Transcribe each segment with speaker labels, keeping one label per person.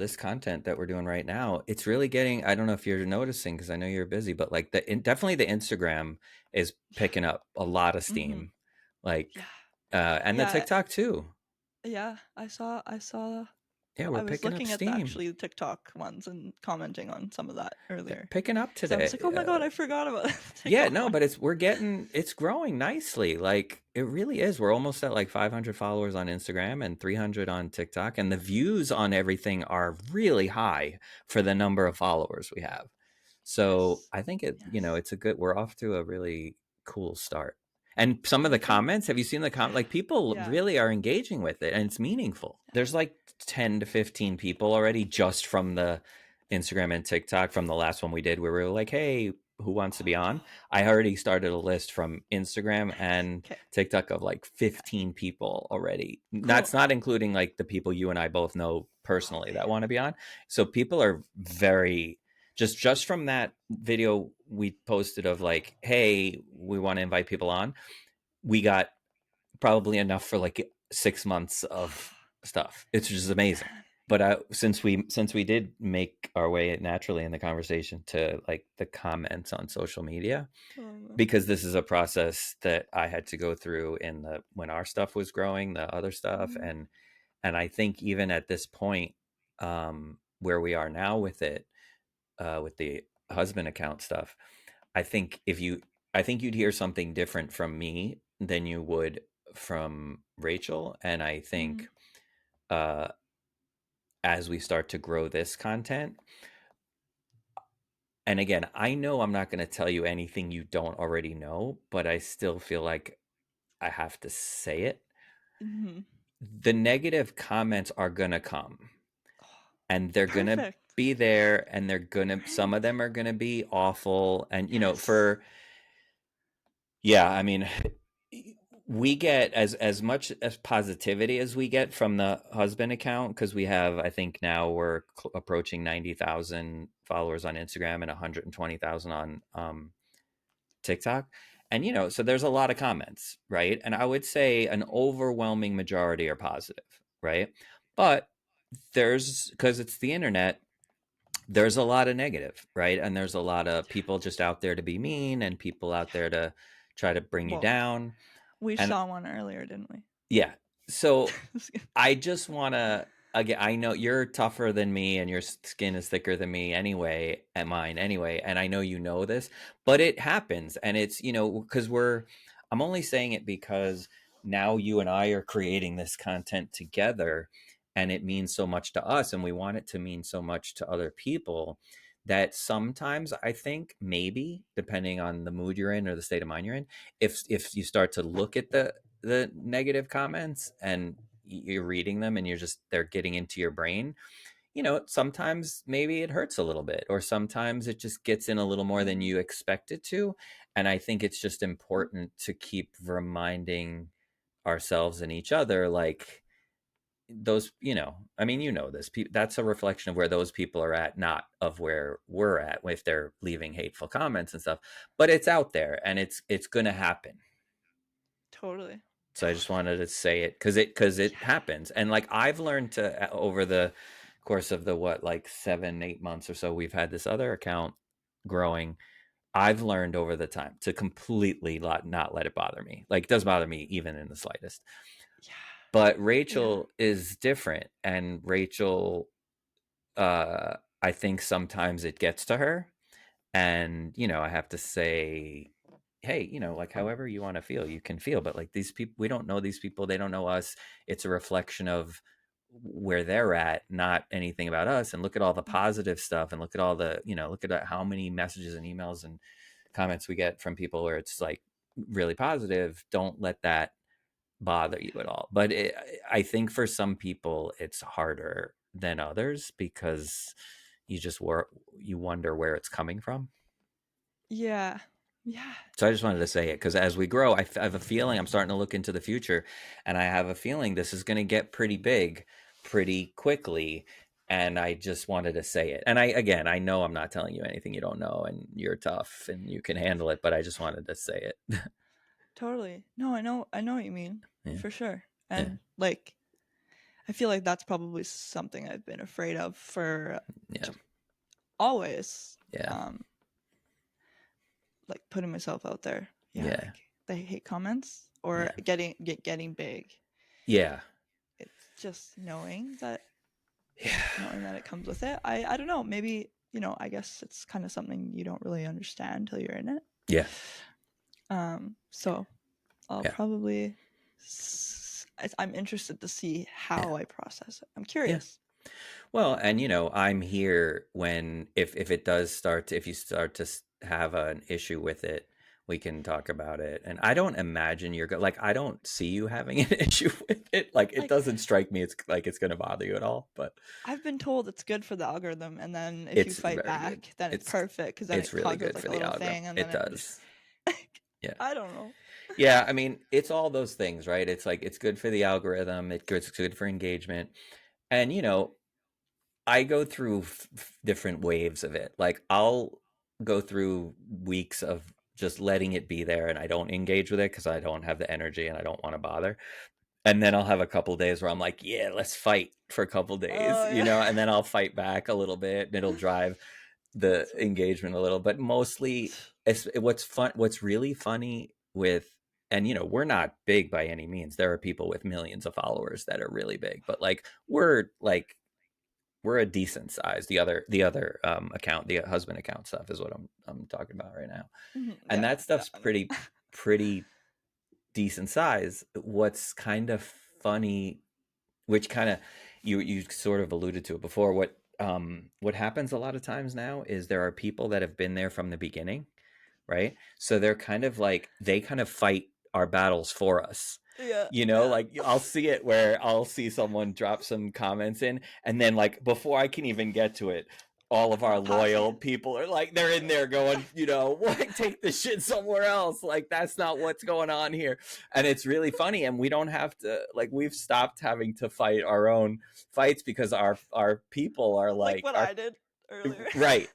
Speaker 1: this content that we're doing right now, it's really getting, I don't know if you're noticing, because I know you're busy, but like definitely the Instagram is
Speaker 2: Yeah.
Speaker 1: picking up a lot of
Speaker 2: Mm-hmm.
Speaker 1: steam. Like,
Speaker 2: Yeah.
Speaker 1: and the
Speaker 2: Yeah.
Speaker 1: TikTok too.
Speaker 2: Yeah. I saw.
Speaker 1: Yeah, we're
Speaker 2: I was
Speaker 1: picking up
Speaker 2: looking at the
Speaker 1: steam.
Speaker 2: actually TikTok ones and commenting on some of that
Speaker 1: Yeah,
Speaker 2: earlier
Speaker 1: picking up
Speaker 2: because I was like,
Speaker 1: today.
Speaker 2: oh my god, I forgot about the
Speaker 1: Yeah,
Speaker 2: TikTok
Speaker 1: no,
Speaker 2: one.
Speaker 1: but it's growing nicely. Like it really is. We're almost at like 500 followers on Instagram and 300 on TikTok, and the views on everything are really high for the number of followers we have. So
Speaker 2: Yes.
Speaker 1: I think
Speaker 2: Yes.
Speaker 1: it's a good. We're off to a really cool start. And some of
Speaker 2: I
Speaker 1: the
Speaker 2: think.
Speaker 1: comments, have you seen the comment?
Speaker 2: Yeah.
Speaker 1: Like people
Speaker 2: Yeah.
Speaker 1: really are engaging with it, and it's meaningful. There's like 10 to 15 people already just from the Instagram and TikTok from the last one we did, where we were like, "Hey, who wants to be on?" I already started a list from Instagram
Speaker 2: Nice.
Speaker 1: and
Speaker 2: Okay.
Speaker 1: TikTok of like
Speaker 2: Okay.
Speaker 1: 15 people already.
Speaker 2: Cool.
Speaker 1: That's not including like the people you and I both know personally
Speaker 2: Okay.
Speaker 1: that want to be on. So people are very just from that video we posted of like, hey, we want to invite people on. We got probably enough for like 6 months of stuff. It's just amazing.
Speaker 2: Man.
Speaker 1: But since we did make our way naturally in the conversation to like the comments on social media,
Speaker 2: Um,
Speaker 1: because this is a process that I had to go through in the when our stuff was growing, the other stuff,
Speaker 2: mhm.
Speaker 1: and I think even at this point, where we are now with the husband account stuff, I think I think you'd hear something different from me than you would from Rachel, and I
Speaker 2: Mhm.
Speaker 1: think uh, as we start to grow this content, and again, I know I'm not going to tell you anything you don't already know, but I still feel like I have to say it.
Speaker 2: Mhm.
Speaker 1: The negative comments are going to come, and they're going to
Speaker 2: Perfect.
Speaker 1: be there, and they're going to, some of
Speaker 2: Great.
Speaker 1: them are going to be awful. And,
Speaker 2: Yes.
Speaker 1: yeah, I mean, we get as much as positivity as we get from the husband account, because we have, I think now we're approaching 90,000 followers on Instagram and 120,000 on TikTok. And, so there's a lot of comments, right? And I would say an overwhelming majority are positive, right? But because it's the internet, there's a lot of negative, right? And there's a lot of people just out there to be mean and people out
Speaker 2: Yeah.
Speaker 1: there to try to bring you
Speaker 2: Well,
Speaker 1: down.
Speaker 2: we
Speaker 1: And
Speaker 2: saw one earlier, didn't we?
Speaker 1: yeah, so I just want to, again, I know you're tougher than me and your skin is thicker than me anyway, and mine anyway. And I know you know this, but it happens. And it's, because I'm only saying it because now you and I are creating this content together and it means so much to us. And we want it to mean so much to other people that sometimes I think maybe depending on the mood you're in or the state of mind you're in, if you start to look at the negative comments and you're reading them and they're getting into your brain, sometimes maybe it hurts a little bit or sometimes it just gets in a little more than
Speaker 2: Mhm.
Speaker 1: you expect it to. And I think it's just important to keep reminding ourselves and each other, like, those, I mean, this, that's a reflection of where those people are at, not of where we're at if they're leaving hateful comments and stuff. But it's out there and it's going to happen.
Speaker 2: Totally.
Speaker 1: So I just
Speaker 2: Totally.
Speaker 1: wanted to say it because it
Speaker 2: Yeah.
Speaker 1: happens. And like I've learned to, over the course of the what, like 7 8 months or so we've had this other account growing, I've learned over the time to completely not let it bother me. Like it does bother me even in the slightest.
Speaker 2: Yeah.
Speaker 1: But
Speaker 2: Yeah.
Speaker 1: Rachel is different, and Rachel, I think sometimes it gets to her, and I have to say, hey, like however you want to feel you can feel, but like these people, we don't know these people, they don't know us. It's a reflection of where they're at, not anything about us. And look at all the
Speaker 2: Mhm.
Speaker 1: positive stuff and look at all the, look at how many messages and emails and comments we get from people where it's like really positive. Don't let that bother you at all. But I think for some people it's harder than others because you wonder where it's coming from.
Speaker 2: Yeah. Yeah.
Speaker 1: So I just wanted to say it
Speaker 2: Definitely.
Speaker 1: because as we grow, I have a feeling I'm starting to look into the future, and I have a feeling this is going to get pretty big pretty quickly. And I just wanted to say it. And I know I'm not telling you anything you don't know, and you're tough and you can handle it, but I just wanted to say it.
Speaker 2: Totally. No, I know what you mean.
Speaker 1: Yeah.
Speaker 2: For sure.
Speaker 1: Yeah.
Speaker 2: And like I feel like that's probably something I've been afraid of for
Speaker 1: Yeah.
Speaker 2: always.
Speaker 1: Yeah.
Speaker 2: Like putting myself out there. Yeah,
Speaker 1: Yeah.
Speaker 2: like the hate comments or
Speaker 1: Yeah.
Speaker 2: getting big.
Speaker 1: Yeah.
Speaker 2: It's just knowing that
Speaker 1: Yeah.
Speaker 2: it comes with it. I don't know. Maybe I guess it's kind of something you don't really understand till you're in it.
Speaker 1: Yeah.
Speaker 2: So I'll
Speaker 1: Yeah.
Speaker 2: probably. I'm interested to see
Speaker 1: Yeah.
Speaker 2: how I process it. I'm
Speaker 1: Yeah.
Speaker 2: curious.
Speaker 1: Well, and I'm here when if it does start to, if you start to have an issue with it, we can talk about it. And I don't imagine you're like I don't see you having an issue with it. Like it
Speaker 2: Like
Speaker 1: doesn't strike me it's like it's going to bother you at all, but
Speaker 2: I've been told it's good for the algorithm, and then if you
Speaker 1: it's
Speaker 2: fight
Speaker 1: very good.
Speaker 2: back, then it's
Speaker 1: It's
Speaker 2: perfect because then
Speaker 1: it's
Speaker 2: it
Speaker 1: really
Speaker 2: causes
Speaker 1: good
Speaker 2: like
Speaker 1: for
Speaker 2: a
Speaker 1: the
Speaker 2: little
Speaker 1: algorithm.
Speaker 2: thing, and then
Speaker 1: It
Speaker 2: it just
Speaker 1: does. Yeah.
Speaker 2: I don't know.
Speaker 1: Yeah, I mean, it's all those things, right? It's like it's good for the algorithm, it's good for engagement. And I go through different waves of it. Like I'll go through weeks of just letting it be there and I don't engage with it because I don't have the energy and I don't want to bother. And then I'll have a couple days where I'm like, yeah, let's fight for a couple days,
Speaker 2: Oh yeah,
Speaker 1: and then I'll fight back a little bit and it'll drive the
Speaker 2: that's funny.
Speaker 1: engagement a little. But mostly what's really funny with, and we're not big by any means. There are people with millions of followers that are really big, but we're a decent size. The other account, the husband account stuff is what I'm talking about right now. And
Speaker 2: Yeah,
Speaker 1: that
Speaker 2: yeah,
Speaker 1: stuff's
Speaker 2: I know.
Speaker 1: pretty decent size. What's kind of funny, which kind of you sort of alluded to it before, what happens a lot of times now is there are people that have been there from the beginning, right? So they're kind of like they kind of fight our battles for us.
Speaker 2: Yeah, yeah.
Speaker 1: Like I'll see it where I'll see someone drop some comments in, and then like before I can even get to it, all of our loyal
Speaker 2: Paparazzi.
Speaker 1: people are like they're in there going, what, take this shit somewhere else. Like that's not what's going on here. And it's really funny, and we don't have to, like, we've stopped having to fight our own fights because our people are
Speaker 2: Like
Speaker 1: like
Speaker 2: what
Speaker 1: our
Speaker 2: I did earlier.
Speaker 1: right.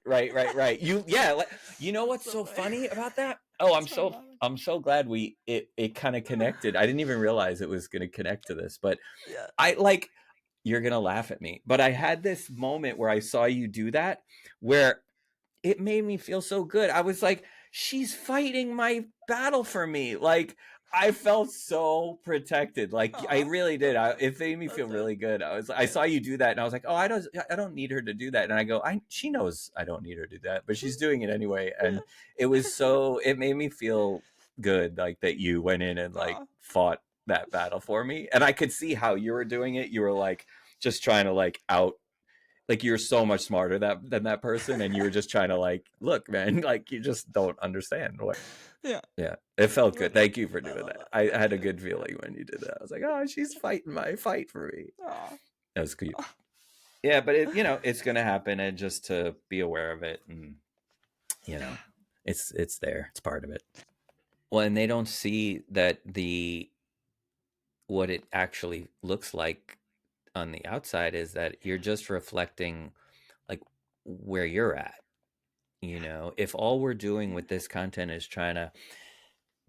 Speaker 1: You know
Speaker 2: That's
Speaker 1: what's
Speaker 2: so
Speaker 1: so
Speaker 2: funny.
Speaker 1: funny about that? Oh,
Speaker 2: That's how I'm laughing.
Speaker 1: I'm so glad it kind of connected. I didn't even realize it was going to connect to this, but
Speaker 2: Yeah.
Speaker 1: I like, you're going to laugh at me, but I had this moment where I saw you do that where it made me feel so good. I was like, she's fighting my battle for me. Like I felt so protected. Like I
Speaker 2: Aw,
Speaker 1: really did.
Speaker 2: that's nice.
Speaker 1: It made me feel
Speaker 2: That's nice.
Speaker 1: really good. I
Speaker 2: Yeah.
Speaker 1: saw you do that and I was like, oh, I don't need her to do that. And I go, she knows I don't need her to do that, but she's doing it anyway. And it made me feel good, like that you went in and like
Speaker 2: Aw.
Speaker 1: fought that battle for me. And I could see how you were doing it. You were like just trying to like out, like you're so much smarter than that person, and you were just trying to like, look, man, like you just don't understand what.
Speaker 2: Yeah.
Speaker 1: Yeah, it felt good.
Speaker 2: But
Speaker 1: Thank you for
Speaker 2: I
Speaker 1: doing
Speaker 2: love
Speaker 1: that.
Speaker 2: that.
Speaker 1: I
Speaker 2: That's
Speaker 1: had a
Speaker 2: good.
Speaker 1: good feeling when you did that. I was like, oh, she's fighting my fight for me.
Speaker 2: Aw.
Speaker 1: That was cute. Yeah, but it's gonna happen, and just to be aware of it, and you
Speaker 2: Yeah.
Speaker 1: know, it's there. It's part of it. Well, and they don't see that what it actually looks like on the outside is that you're just reflecting like where you're at. If all we're doing
Speaker 2: Yeah.
Speaker 1: with this content is trying to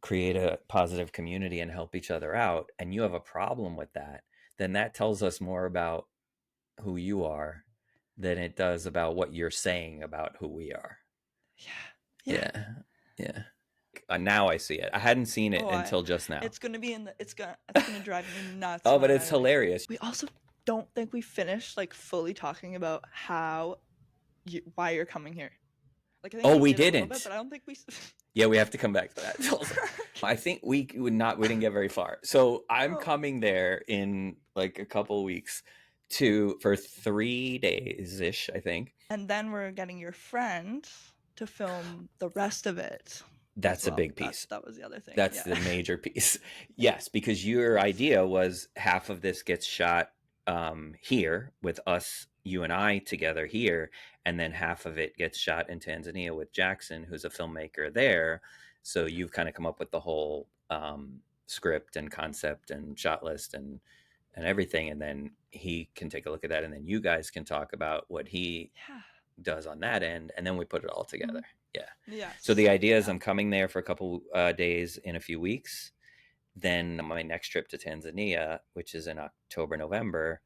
Speaker 1: create a positive community and help each other out, and you have a problem with that, then that tells us more about who you are than it does about what you're saying about who we are.
Speaker 2: Yeah. Yeah.
Speaker 1: Yeah. Yeah. Now I see it. I hadn't seen it
Speaker 2: Oh,
Speaker 1: until just now.
Speaker 2: it's gonna be in the. It's gonna drive me nuts
Speaker 1: Oh,
Speaker 2: when
Speaker 1: but
Speaker 2: I'm
Speaker 1: it's
Speaker 2: editing.
Speaker 1: hilarious.
Speaker 2: We also don't think we finished like fully talking about why you're coming here. Like I think
Speaker 1: Oh,
Speaker 2: we
Speaker 1: we
Speaker 2: did a little bit,
Speaker 1: didn't.
Speaker 2: but I don't think we.
Speaker 1: Yeah, we have to come back to that also. I think we didn't get very far. So I'm
Speaker 2: Oh.
Speaker 1: coming there in like a couple weeks for 3 days ish, I think.
Speaker 2: And then we're getting your friend to film the rest of it as
Speaker 1: That's a
Speaker 2: well.
Speaker 1: big piece.
Speaker 2: That was the other thing.
Speaker 1: That's
Speaker 2: Yeah.
Speaker 1: the major piece.
Speaker 2: Yeah.
Speaker 1: Yes, because your idea was half of this gets shot here with us, you and I together here, and then half of it gets shot in Tanzania with Jackson, who's a filmmaker there. So you've kind of come up with the whole script and concept and shot list and everything, and then he can take a look at that, and then you guys can talk about what he
Speaker 2: Yeah.
Speaker 1: does on that end, and then we put it all together.
Speaker 2: Mhm.
Speaker 1: Yeah. So
Speaker 2: Yes.
Speaker 1: the idea is
Speaker 2: Yeah.
Speaker 1: I'm coming there for a couple days in a few weeks. Then my next trip to Tanzania, which is in October, November,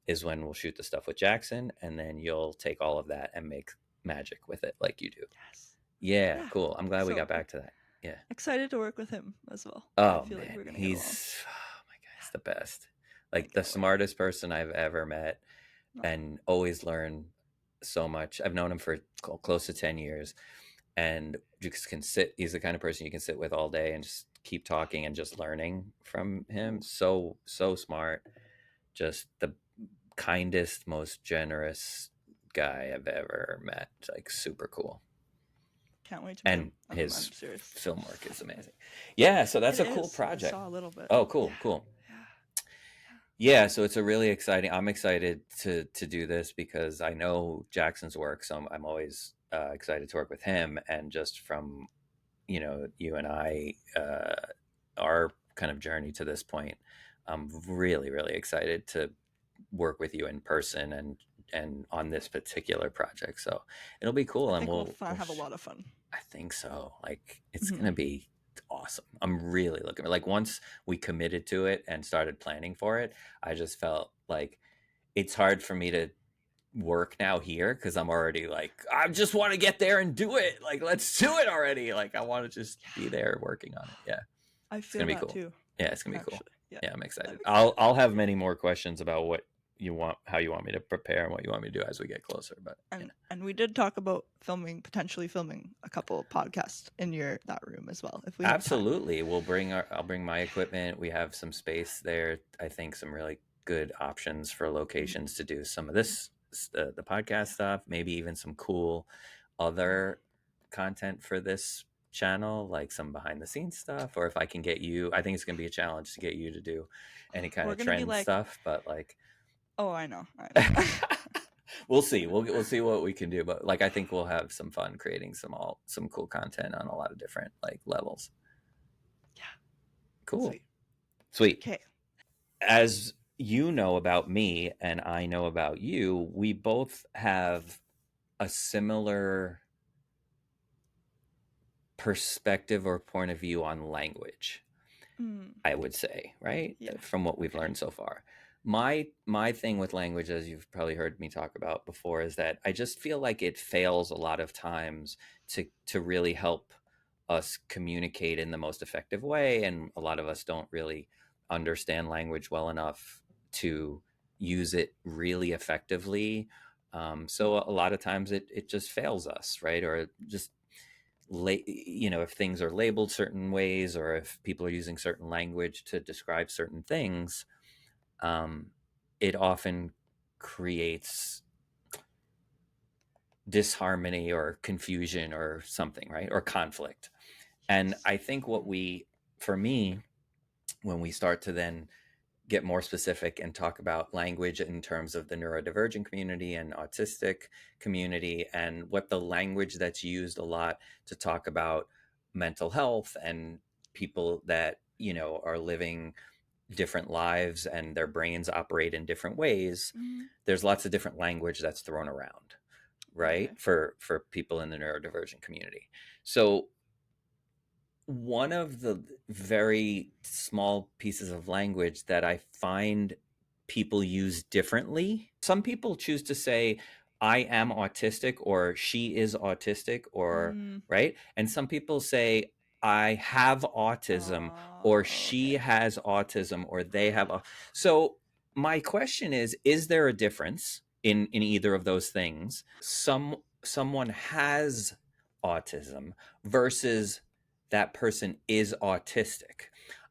Speaker 1: is when we'll shoot the stuff with Jackson, and then you'll take all of that and make magic with it like you do.
Speaker 2: Yes.
Speaker 1: Yeah,
Speaker 2: Yeah.
Speaker 1: cool. I'm glad we
Speaker 2: So
Speaker 1: got back to that. Yeah.
Speaker 2: excited to work with him as well. I
Speaker 1: Oh
Speaker 2: feel like
Speaker 1: man,
Speaker 2: we're gonna get along.
Speaker 1: he's oh my god, he's the
Speaker 2: Yeah.
Speaker 1: best.
Speaker 2: I
Speaker 1: Like the
Speaker 2: can't wait.
Speaker 1: smartest person I've ever met,
Speaker 2: No.
Speaker 1: and always learn so much. I've known him for close to 10 years, and you just can sit. He's the kind of person you can sit with all day and just keep talking and just learning from him.
Speaker 2: Ooh,
Speaker 1: So smart. Just the kindest, most generous guy I've ever met. Like super cool.
Speaker 2: can't wait to meet
Speaker 1: And
Speaker 2: him. I'm
Speaker 1: his
Speaker 2: serious.
Speaker 1: film work is amazing. Yeah, so
Speaker 2: It
Speaker 1: that's a cool
Speaker 2: is. I
Speaker 1: project.
Speaker 2: saw a little bit.
Speaker 1: Oh,
Speaker 2: Yeah.
Speaker 1: cool, cool.
Speaker 2: Yeah.
Speaker 1: Yeah, so it's a really exciting. I'm excited to do this because I know Jackson's work, so I'm always excited to work with him. And just from you and I, our kind of journey to this point, I'm really excited to work with you in person and on this particular project. So it'll be
Speaker 2: I
Speaker 1: cool, and
Speaker 2: think we'll have a lot of fun.
Speaker 1: I think so. Like it's
Speaker 2: Mhm.
Speaker 1: gonna be awesome. I'm really looking like once we committed to it and started planning for it, I just felt like it's hard for me to work now here because I'm already like I just want to get there and do it. Like let's do it already. Like I want to just be
Speaker 2: Yeah.
Speaker 1: there working on it. Yeah,
Speaker 2: I
Speaker 1: it's
Speaker 2: feel
Speaker 1: gonna be
Speaker 2: that
Speaker 1: cool.
Speaker 2: too.
Speaker 1: Yeah, it's gonna be cool.
Speaker 2: Actually. Yeah.
Speaker 1: Yeah, I'm
Speaker 2: I'm
Speaker 1: excited. I'll
Speaker 2: excited.
Speaker 1: I'll have many more questions about what you want, how you want me to prepare, and what you want me to do as we get closer. But yeah.
Speaker 2: And we did talk about potentially filming a couple podcasts in that room as well if we have time.
Speaker 1: Absolutely. I'll bring my equipment. We have some space there. I think some really good options for
Speaker 2: Mhm.
Speaker 1: locations to do some of this, the podcast
Speaker 2: Yeah.
Speaker 1: stuff, maybe even some cool other content for this channel, like some behind the scenes stuff. Or if I can get you, I think it's going to be a challenge to get you to do any kind
Speaker 2: We're
Speaker 1: of
Speaker 2: gonna be
Speaker 1: trend
Speaker 2: like,
Speaker 1: stuff, but like,
Speaker 2: oh, I know, I know.
Speaker 1: we'll see. We'll see what we can do. But like, I think we'll have some fun creating some cool content on a lot of different like levels.
Speaker 2: Yeah.
Speaker 1: Cool.
Speaker 2: Sweet.
Speaker 1: Sweet.
Speaker 2: Okay.
Speaker 1: As you know about me and I know about you, we both have a similar perspective or point of view on language.
Speaker 2: Mm,
Speaker 1: I would say, right?
Speaker 2: yeah.
Speaker 1: From what we've
Speaker 2: Okay.
Speaker 1: learned so far. My thing with language, as you've probably heard me talk about before, is that I just feel like it fails a lot of times to really help us communicate in the most effective way. And a lot of us don't really understand language well enough to use it really effectively.
Speaker 2: Mm,
Speaker 1: So a lot of times it just fails us, right? Or just if things are labeled certain ways or if people are using certain language to describe certain things, um, it often creates disharmony or confusion or something, right? Or conflict. And
Speaker 2: yes.
Speaker 1: I think for me, when we start to then get more specific and talk about language in terms of the neurodivergent community and autistic community and what the language that's used a lot to talk about mental health and people that are living different lives and their brains operate in different ways.
Speaker 2: Mm,
Speaker 1: There's lots of different language that's thrown around, right,
Speaker 2: okay.
Speaker 1: for people in the neurodivergent community. So one of the very small pieces of language that I find people use differently. Some people choose to say, I am autistic, or she is autistic, or
Speaker 2: Mm,
Speaker 1: right. And some people say, I have autism, or she
Speaker 2: okay.
Speaker 1: has autism, or they have. So, my question is there a difference in either of those things? Someone has autism versus that person is autistic.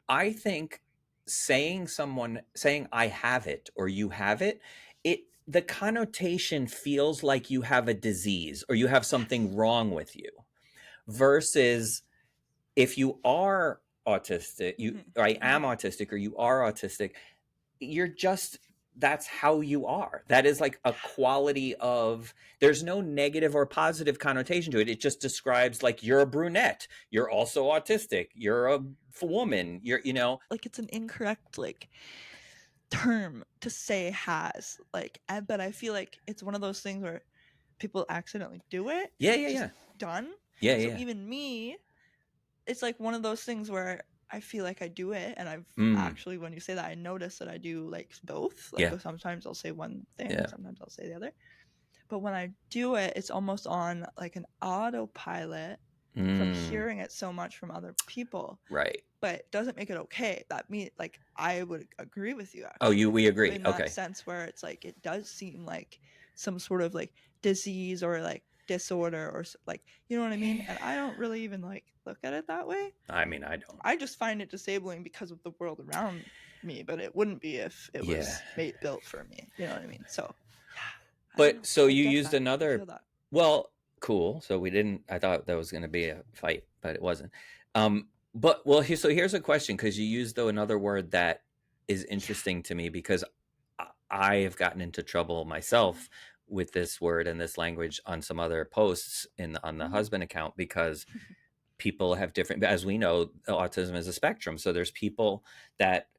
Speaker 1: I think saying I have it or you have it, the connotation feels like you have a disease or you have
Speaker 2: Yes.
Speaker 1: something wrong with you versus if you are autistic, you
Speaker 2: Mm-hmm.
Speaker 1: I
Speaker 2: Mm-hmm.
Speaker 1: am autistic or you are autistic, you're just that's how you are. That is like a quality of there's no negative or positive connotation to it. It just describes like you're a brunette, you're also autistic, you're a woman,
Speaker 2: Like it's an incorrect term to say has but I feel like it's one of those things where people accidentally do it
Speaker 1: yeah,
Speaker 2: and
Speaker 1: yeah,
Speaker 2: it's just
Speaker 1: yeah.
Speaker 2: done.
Speaker 1: Yeah,
Speaker 2: So
Speaker 1: yeah.
Speaker 2: even me, it's like one of those things where I feel like I do it, and I've
Speaker 1: Mm,
Speaker 2: actually, when you say that, I notice that I do like both. Like
Speaker 1: yeah,
Speaker 2: sometimes I'll say one thing,
Speaker 1: yeah.
Speaker 2: sometimes I'll say the other. But when I do it, it's almost on like an autopilot from
Speaker 1: Mm,
Speaker 2: hearing it so much from other people.
Speaker 1: right.
Speaker 2: But it doesn't make it okay. That mean like I would agree with you
Speaker 1: Oh,
Speaker 2: actually
Speaker 1: we agree.
Speaker 2: in that
Speaker 1: Okay.
Speaker 2: sense where it's like it does seem like some sort of like disease or like disorder or like you know what I mean. And I don't really even like look at it that way.
Speaker 1: I mean, I don't.
Speaker 2: I just find it disabling because of the world around me, but it wouldn't be if it
Speaker 1: Yeah.
Speaker 2: was made built for me. You know what I mean? So yeah, I don't
Speaker 1: But
Speaker 2: know.
Speaker 1: so
Speaker 2: I
Speaker 1: you
Speaker 2: get
Speaker 1: used
Speaker 2: that. I feel
Speaker 1: another,
Speaker 2: that.
Speaker 1: well, cool. So we didn't, I thought that was going to be a fight, but it wasn't. But well, so here's a question because you used though another word that is
Speaker 2: Yeah.
Speaker 1: interesting to me because I have gotten into trouble myself with this word and this language on some other posts on the
Speaker 2: Mm-hmm.
Speaker 1: husband account because people have different, as we know, autism is a spectrum. So there's people that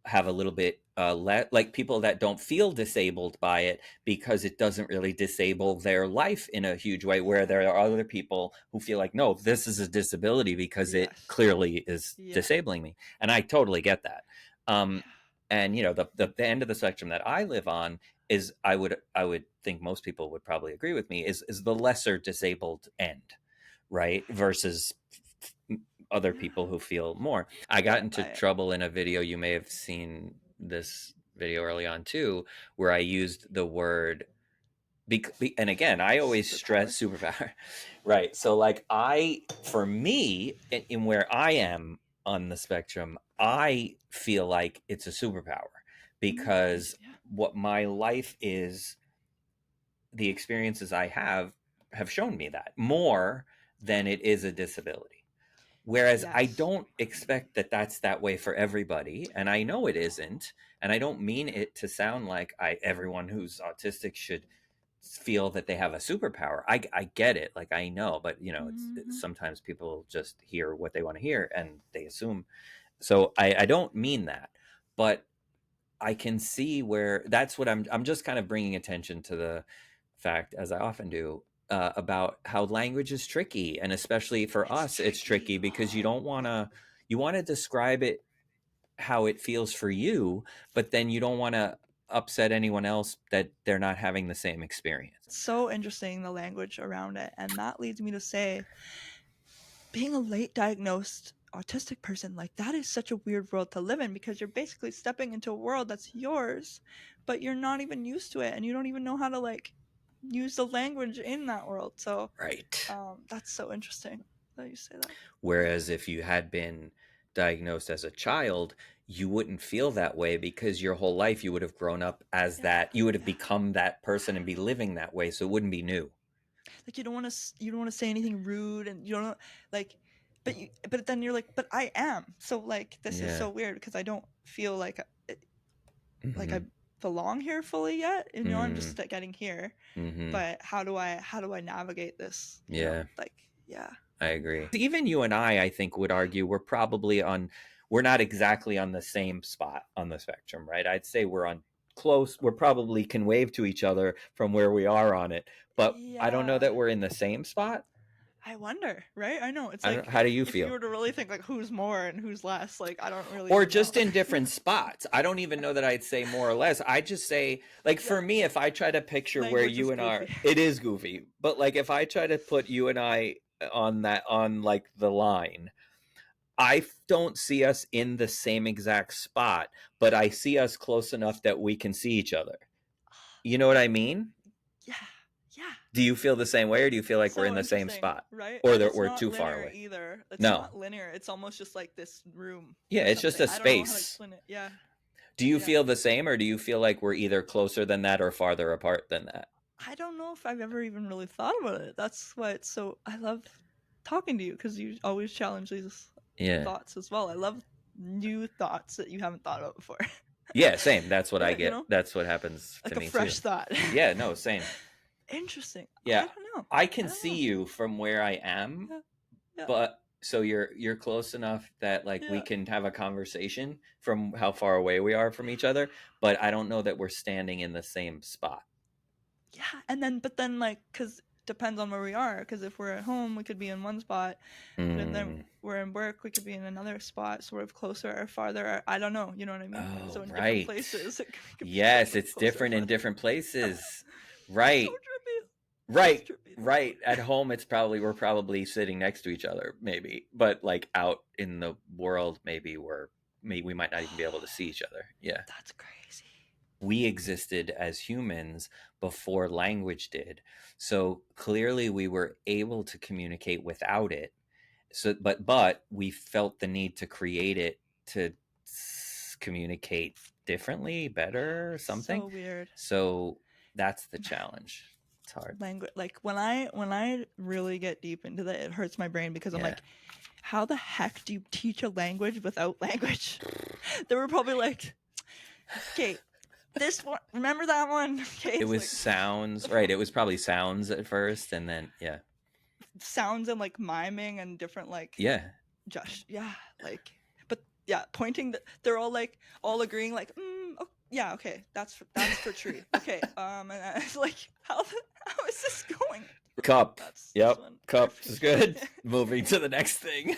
Speaker 1: have a little bit like people that don't feel disabled by it because it doesn't really disable their life in a huge way, where
Speaker 2: Yeah.
Speaker 1: there are other people who feel like, no, this is a disability because it
Speaker 2: Yes.
Speaker 1: clearly is
Speaker 2: Yeah.
Speaker 1: disabling me. And I totally get that. um,
Speaker 2: Yeah.
Speaker 1: and you know, the end of the spectrum that I live on is, I would think most people would probably agree with me, is the lesser disabled end, right? Versus other
Speaker 2: Yeah.
Speaker 1: people who feel more. I got
Speaker 2: Yeah.
Speaker 1: into
Speaker 2: I
Speaker 1: trouble in a video. You may have seen this video early on too, where I used the word, and again, I always
Speaker 2: superpower.
Speaker 1: stress superpower, right? So, like, for me, in where I am on the spectrum, I feel like it's a superpower because
Speaker 2: Yeah.
Speaker 1: what my life is, the experiences I have shown me that more than it is a disability. Whereas I
Speaker 2: Yes.
Speaker 1: don't expect that that's that way for everybody, and I know it isn't, and I don't mean
Speaker 2: Yeah.
Speaker 1: it to sound like everyone who's autistic should feel that they have a superpower. I get it, like I know, but you know,
Speaker 2: Mm-hmm.
Speaker 1: sometimes people just hear what they want to hear and they assume. So I don't mean that, but I can see where that's what I'm just kind of bringing attention to the fact, as I often do, about how language is tricky, and especially for
Speaker 2: It's
Speaker 1: us, it's
Speaker 2: tricky.
Speaker 1: tricky because
Speaker 2: Oh.
Speaker 1: you want to describe it how it feels for you, but then you don't want to upset anyone else that they're not having the same experience.
Speaker 2: So interesting the language around it, and that leads me to say being a late diagnosed autistic person, like that is such a weird world to live in because you're basically stepping into a world that's yours, but you're not even used to it and you don't even know how to like use the language in that world. So
Speaker 1: Right.
Speaker 2: that's so interesting that you say that.
Speaker 1: Whereas if you had been diagnosed as a child, you wouldn't feel that way because your whole life you would have grown up as
Speaker 2: Yeah.
Speaker 1: that. You would have
Speaker 2: Yeah.
Speaker 1: become that person and be living that way. So it wouldn't be new.
Speaker 2: Like you don't want to say anything rude and you don't like but then you're like but I am. So like this is
Speaker 1: Yeah.
Speaker 2: so weird because I don't feel like I
Speaker 1: Mm-hmm.
Speaker 2: belong here fully yet. You know, I'm
Speaker 1: Mm,
Speaker 2: just getting here.
Speaker 1: mm-hmm.
Speaker 2: But how do I navigate this? You know,
Speaker 1: Yeah,
Speaker 2: like yeah,
Speaker 1: I agree. Even you and I think, would argue we're not exactly on the same spot on the spectrum, right? I'd say we're on close. We're probably can wave to each other from where we are on it, but I don't know
Speaker 2: yeah.
Speaker 1: that we're in the same spot.
Speaker 2: I wonder, right? I know it's
Speaker 1: I don't know.
Speaker 2: like
Speaker 1: How do you
Speaker 2: if you
Speaker 1: feel?
Speaker 2: were to really think like who's more and who's less, like I don't really
Speaker 1: Or
Speaker 2: even know.
Speaker 1: just in different spots. I don't even know that I'd say more or less. I just say, like,
Speaker 2: Yeah,
Speaker 1: for me, if I try to picture where
Speaker 2: language is
Speaker 1: you and I are,
Speaker 2: goofy.
Speaker 1: it is goofy. But like, if I try to put you and I on like the line, I don't see us in the same exact spot, but I see us close enough that we can see each other. You know what I mean?
Speaker 2: Yeah, yeah.
Speaker 1: Do you feel the same way, or do you feel like we're in
Speaker 2: So
Speaker 1: the same
Speaker 2: interesting,
Speaker 1: spot,
Speaker 2: right?
Speaker 1: or
Speaker 2: And
Speaker 1: that
Speaker 2: it's
Speaker 1: we're
Speaker 2: not
Speaker 1: too far
Speaker 2: linear
Speaker 1: away?
Speaker 2: either. It's
Speaker 1: No.
Speaker 2: not linear. It's almost just like this room
Speaker 1: Yeah,
Speaker 2: or
Speaker 1: it's just
Speaker 2: something.
Speaker 1: a
Speaker 2: I don't know how to
Speaker 1: space.
Speaker 2: explain it. Yeah,
Speaker 1: Do you
Speaker 2: yeah.
Speaker 1: feel the same, or do you feel like we're either closer than that or farther apart than that?
Speaker 2: I don't know if I've ever even really thought about it. That's why it's so. I love talking to you because you always challenge these
Speaker 1: Yeah.
Speaker 2: thoughts as well. I love new thoughts that you haven't thought about before.
Speaker 1: Yeah, same. That's what I
Speaker 2: Yeah, you
Speaker 1: get.
Speaker 2: know,
Speaker 1: That's what happens to
Speaker 2: like a
Speaker 1: me too.
Speaker 2: fresh thought.
Speaker 1: Yeah, no, same.
Speaker 2: Interesting. I
Speaker 1: Yeah.
Speaker 2: don't know.
Speaker 1: I
Speaker 2: I
Speaker 1: can
Speaker 2: don't
Speaker 1: see
Speaker 2: know.
Speaker 1: you from where I am,
Speaker 2: Yeah, yeah,
Speaker 1: but so you're close enough that like we
Speaker 2: yeah,
Speaker 1: can have a conversation from how far away we are from each other, but I don't know that we're standing in the same spot.
Speaker 2: yeah. And then, but then, like, because depends on where we are, because if we're at home we could be in one spot, but if then
Speaker 1: Mm.
Speaker 2: we're in work we could be in another spot, sort of closer or farther, or I don't know, you know what I mean? So
Speaker 1: Oh,
Speaker 2: in different
Speaker 1: right.
Speaker 2: places it could be like
Speaker 1: Yes, it's
Speaker 2: closer or
Speaker 1: different in
Speaker 2: farther.
Speaker 1: different places.
Speaker 2: It's so
Speaker 1: Right.
Speaker 2: trippy. It's
Speaker 1: Right.
Speaker 2: trippy though.
Speaker 1: Right. At home it's probably we're probably sitting next to each other maybe, but like out in the world maybe we might not even be able to see each other. Yeah.
Speaker 2: That's crazy.
Speaker 1: We existed as humans before language did. So clearly we were able to communicate without it. So but we felt the need to create it to communicate differently, better, something.
Speaker 2: So weird.
Speaker 1: So that's the challenge. It's hard.
Speaker 2: Language, like when I really get deep into that, it hurts my brain because I'm
Speaker 1: Yeah.
Speaker 2: like, how the heck do you teach a language without language? They were probably like, okay, this one, remember that one? Okay,
Speaker 1: It
Speaker 2: it's
Speaker 1: was
Speaker 2: like
Speaker 1: sounds, right? It was probably sounds at first, and then yeah,
Speaker 2: sounds and like miming and different like
Speaker 1: yeah.
Speaker 2: just yeah, like, but yeah, pointing that they're all like all agreeing like oh, yeah, okay, that's for tree, okay, and it's like how is this going?
Speaker 1: Cup.
Speaker 2: That's this
Speaker 1: Yep.
Speaker 2: one
Speaker 1: Cup
Speaker 2: trippy.
Speaker 1: is good. Moving to the next thing.